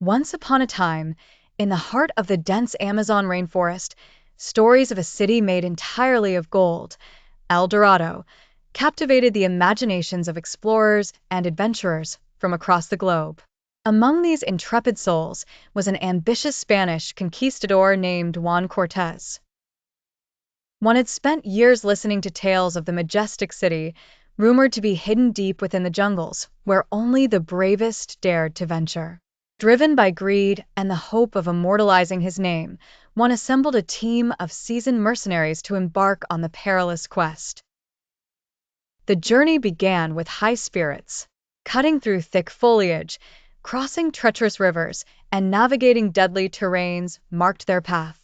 Once upon a time, in the heart of the dense Amazon rainforest, stories of a city made entirely of gold, El Dorado, captivated the imaginations of explorers and adventurers from across the globe. Among these intrepid souls was an ambitious Spanish conquistador named Juan Cortés. Juan had spent years listening to tales of the majestic city, rumored to be hidden deep within the jungles, where only the bravest dared to venture. Driven by greed and the hope of immortalizing his name, Juan assembled a team of seasoned mercenaries to embark on the perilous quest. The journey began with high spirits. Cutting through thick foliage, crossing treacherous rivers, and navigating deadly terrains marked their path.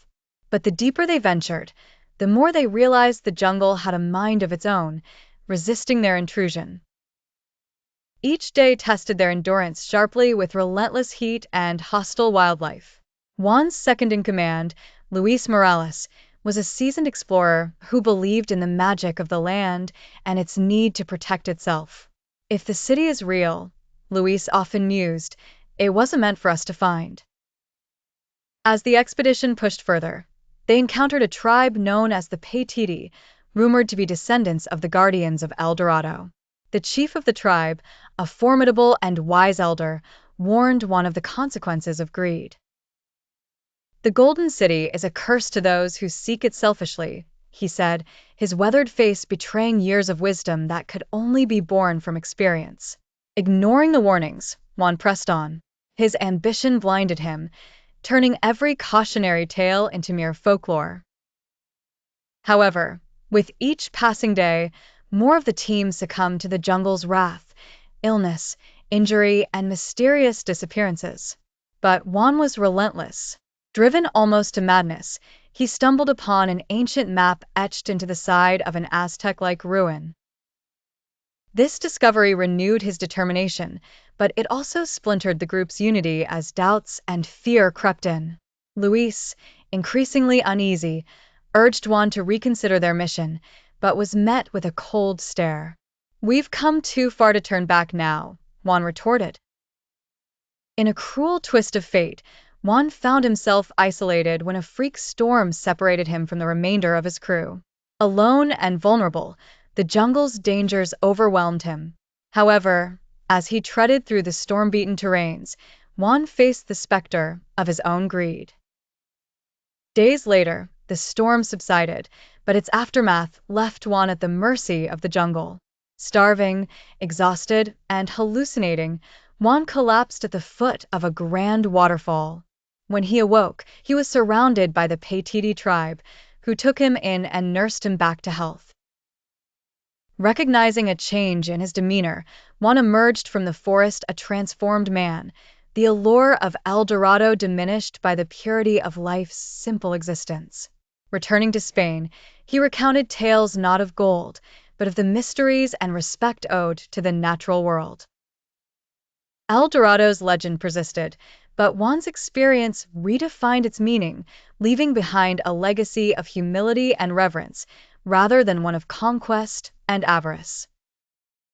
But the deeper they ventured, the more they realized the jungle had a mind of its own, resisting their intrusion. Each day tested their endurance sharply with relentless heat and hostile wildlife. Juan's second-in-command, Luis Morales, was a seasoned explorer who believed in the magic of the land and its need to protect itself. If the city is real, Luis often mused, it wasn't meant for us to find. As the expedition pushed further, they encountered a tribe known as the Paititi, rumored to be descendants of the guardians of El Dorado. The chief of the tribe, a formidable and wise elder, warned Juan of the consequences of greed. The Golden City is a curse to those who seek it selfishly, he said, his weathered face betraying years of wisdom that could only be born from experience. Ignoring the warnings, Juan pressed on. His ambition blinded him, turning every cautionary tale into mere folklore. However, with each passing day, more of the team succumbed to the jungle's wrath, illness, injury, and mysterious disappearances. But Juan was relentless. Driven almost to madness, he stumbled upon an ancient map etched into the side of an Aztec-like ruin. This discovery renewed his determination, but it also splintered the group's unity as doubts and fear crept in. Luis, increasingly uneasy, urged Juan to reconsider their mission, but was met with a cold stare. "We've come too far to turn back now," Juan retorted. In a cruel twist of fate, Juan found himself isolated when a freak storm separated him from the remainder of his crew. Alone and vulnerable, the jungle's dangers overwhelmed him. However, as he treaded through the storm-beaten terrains, Juan faced the specter of his own greed. Days later, the storm subsided, but its aftermath left Juan at the mercy of the jungle. Starving, exhausted, and hallucinating, Juan collapsed at the foot of a grand waterfall. When he awoke, he was surrounded by the Paititi tribe, who took him in and nursed him back to health. Recognizing a change in his demeanor, Juan emerged from the forest a transformed man, the allure of El Dorado diminished by the purity of life's simple existence. Returning to Spain, he recounted tales not of gold, but of the mysteries and respect owed to the natural world. El Dorado's legend persisted, but Juan's experience redefined its meaning, leaving behind a legacy of humility and reverence, rather than one of conquest and avarice.